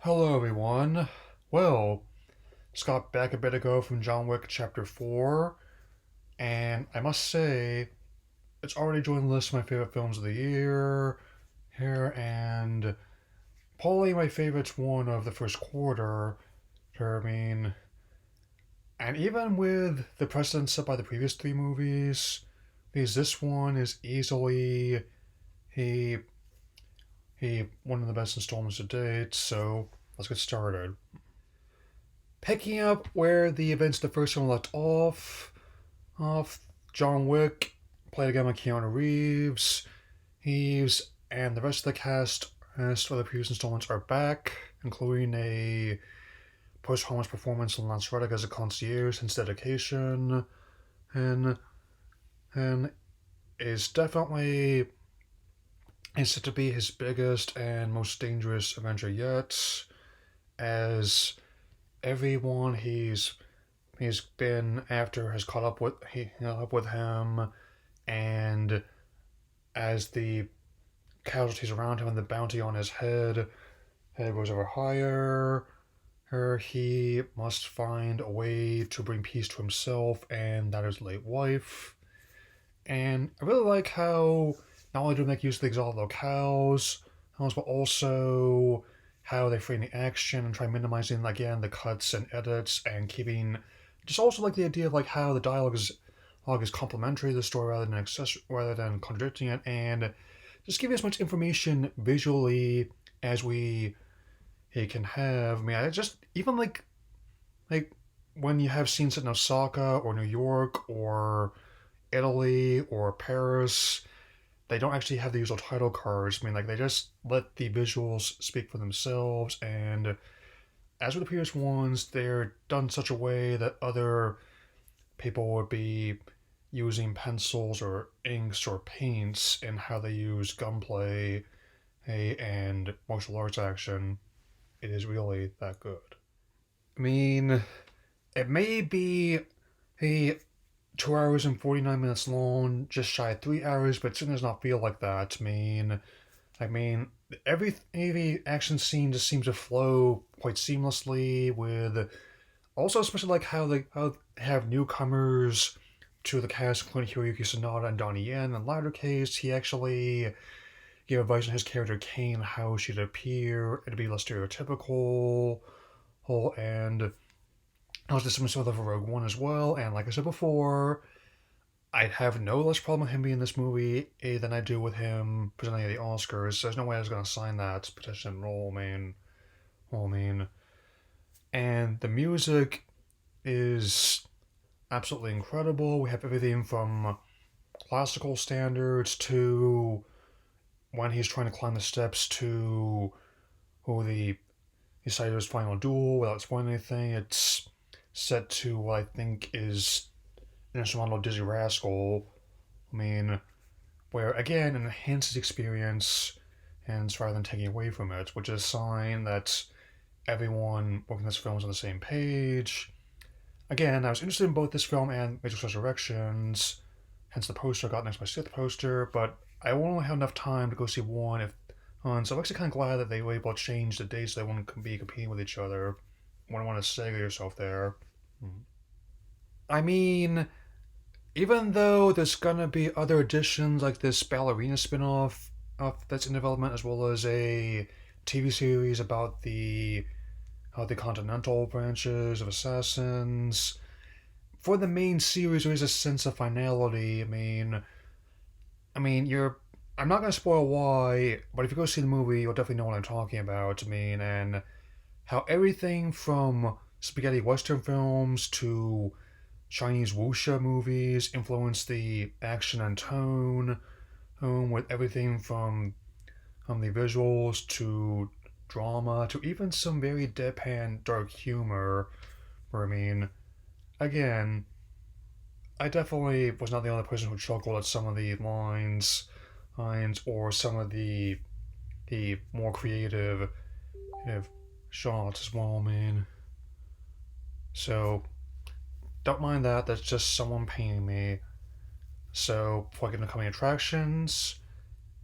Hello, everyone. Well, just got back a bit ago from John Wick Chapter 4, and I must say, it's already joined the list of my favorite films of the year here, and probably my favorite one of the first quarter. I mean, and even with the precedent set by the previous three movies, because this one is easily he one of the best installments to date. So let's get started. Picking up where the events of the first one left off, John Wick, played again by Keanu Reeves, and the rest of the cast as for the previous installments are back, including a post-homeless performance from Lance Reddick as a concierge since dedication, and and is definitely is said to be his biggest and most dangerous adventure yet, as everyone he's been after has caught up with him, and as the casualties around him and the bounty on his head goes ever higher, he must find a way to bring peace to himself and that his late wife. And I really like how not only do they make use of the exotic locales, but also how they frame the action and try minimizing again the cuts and edits and keeping just also like the idea of like how the dialogue is complementary to the story rather than contradicting it, and just giving as much information visually as we can have. I mean, I just even like when you have scenes in Osaka or New York or Italy or Paris, they don't actually have the usual title cards. I mean, like they just let the visuals speak for themselves. And as with the previous ones, they're done in such a way that other people would be using pencils or inks or paints in how they use gunplay and martial arts action. It is really that good. I mean, it may be a 2 hours and 49 minutes long, just shy of 3 hours, but it certainly does not feel like that. I mean, every action scene just seems to flow quite seamlessly. With also, especially like how they have newcomers to the cast, including Hiroyuki Sanada and Donnie Yen. In the latter case, he actually gave advice on his character Kane how she'd appear and to be less stereotypical. And I was just some sort of a Rogue One as well. And like I said before, I'd have no less problem with him being in this movie than I do with him presenting at the Oscars. There's no way I was going to sign that petition. And the music is absolutely incredible. We have everything from classical standards to when he's trying to climb the steps to who the Isaido's final duel without spoiling anything. It's set to what I think is an instrumental Dizzy Rascal. I mean, where again it enhances the experience and rather than taking away from it, which is a sign that everyone working this film is on the same page. Again, I was interested in both this film and Matrix Resurrections, hence the poster I got next to my sixth poster, but I won't only have enough time to go see so I'm actually kind of glad that they were able to change the dates so they wouldn't be competing with each other. Wouldn't want to stagger yourself there. I mean, even though there's gonna be other additions like this ballerina spin-off that's in development, as well as a TV series about the continental branches of assassins. For the main series, there is a sense of finality. You're. I'm not gonna spoil why, but if you go see the movie, you'll definitely know what I'm talking about. And how everything from spaghetti western films to Chinese wuxia movies influence the action and tone, with everything from the visuals to drama to even some very deadpan dark humor. Where again, I definitely was not the only person who chuckled at some of the lines or some of the more creative shots as well. So don't mind that. That's just someone paying me. So before I get into coming attractions,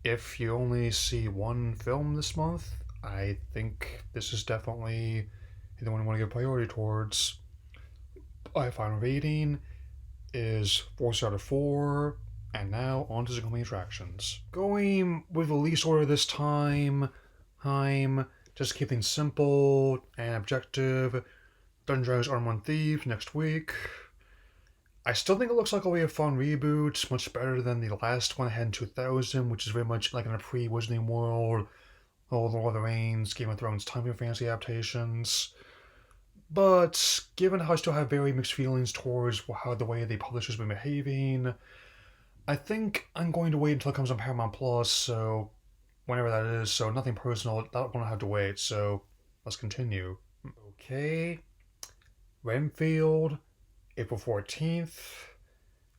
if you only see one film this month, I think this is definitely the one I want to give priority towards. My final rating is 4 out of 4. And now on to the coming attractions. Going with the least order this time. I'm just keep things simple and objective. Dungeons & Dragons Arm One Thieves next week. I still think it looks like it'll be a fun reboot, much better than the last one I had in 2000, which is very much like in a pre-Wizarding World, Lord of the Rings, Game of Thrones, Time of Fantasy adaptations. But given how I still have very mixed feelings towards how the way the publisher's been behaving, I think I'm going to wait until it comes on Paramount Plus, so whenever that is, so nothing personal, that one I have to wait, so let's continue. Okay, Renfield, April 14th.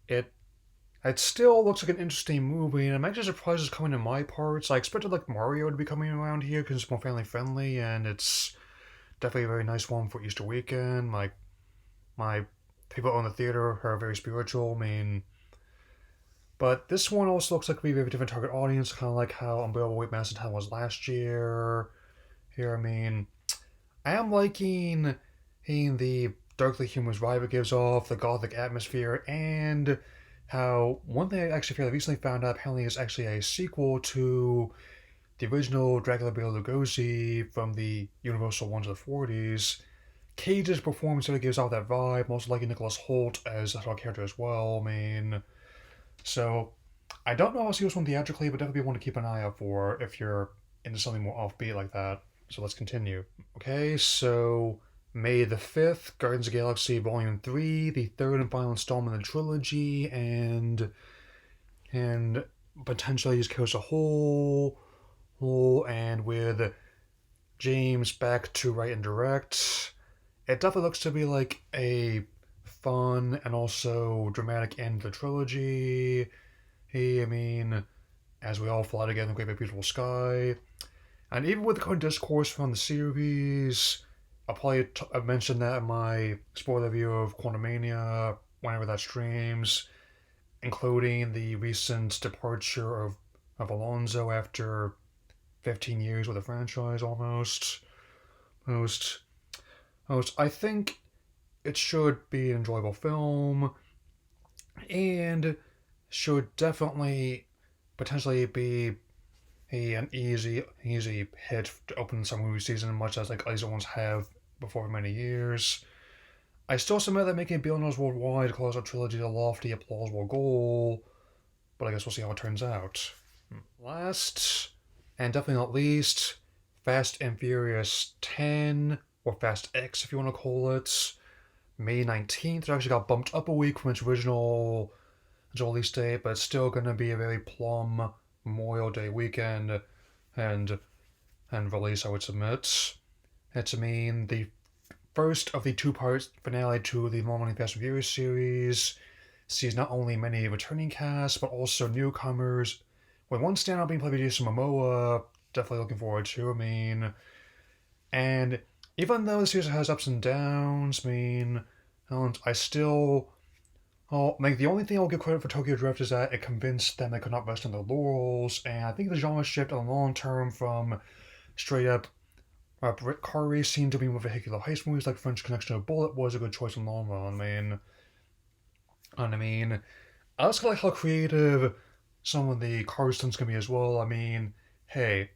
It still looks like an interesting movie, and I'm actually surprised it's coming in my parts. I expected like Mario to be coming around here because it's more family friendly, and it's definitely a very nice one for Easter weekend. Like my people in the theater are very spiritual. I mean, but this one also looks like we have a different target audience, kind of like how Unbearable Weight Massive Talent was last year. Here, I mean, I am liking the darkly humorous vibe it gives off, the gothic atmosphere, and how one thing I actually fairly recently found out apparently is actually a sequel to the original Dracula Bela Lugosi from the Universal ones of the 40s. Cage's performance really gives off that vibe. I'm also liking Nicholas Hoult as a character as well. I mean, so I don't know how I'll see this one theatrically, but definitely one to keep an eye out for if you're into something more offbeat like that. So let's continue. Okay, so May the 5th, Guardians of the Galaxy Volume 3, the third and final installment of the trilogy, and potentially just kills a whole, and with James back to write and direct. It definitely looks to be like a fun and also dramatic end to the trilogy. Hey, I mean, as we all fly together in the great big beautiful sky. And even with the current discourse from the series, I'll probably mention that in my spoiler review of Quantumania whenever that streams, including the recent departure of Alonso after 15 years with the franchise almost. I think it should be an enjoyable film and should definitely potentially be an easy hit to open some movie season, much as like other ones have before many years. I still submit that making billions worldwide to close out trilogy is a lofty, plausible goal, but I guess we'll see how it turns out. Last, and definitely not least, Fast and Furious 10, or Fast X if you want to call it. May 19th, it actually got bumped up a week from its original release date, but it's still going to be a very plum Memorial Day weekend and release, I would submit. It's the first of the two-part finale to the long-running Fast and Furious series. Sees not only many returning casts, but also newcomers. With one standout being played by Jason Momoa, definitely looking forward to. And even though the series has ups and downs, I still the only thing I'll give credit for Tokyo Drift is that it convinced them they could not rest on their laurels, and I think the genre shift on the long term from straight up car racing to being more vehicular heist movies like French Connection to Bullet was a good choice in the long run. I also like how creative some of the car stunts can be as well. Hey,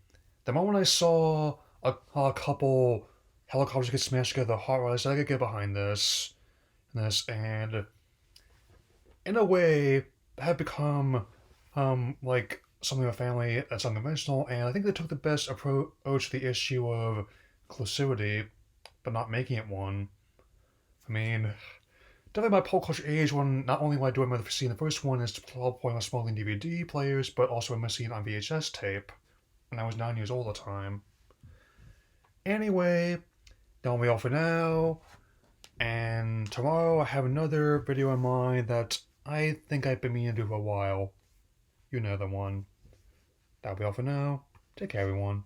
the moment I saw a couple helicopters get smashed together, hot rod, I said I could get behind this, and in a way, have become like something of a family that's unconventional, and I think they took the best approach to the issue of inclusivity, but not making it one. Definitely my pop culture age when not only do I remember seeing the first one is to point on smuggling DVD players, but also remember seeing it on VHS tape, and I was 9 years old at the time. Anyway, that'll be all for now, and tomorrow I have another video in mind that I think I've been meaning to do for a while. You know the one. That'll be all for now. Take care, everyone.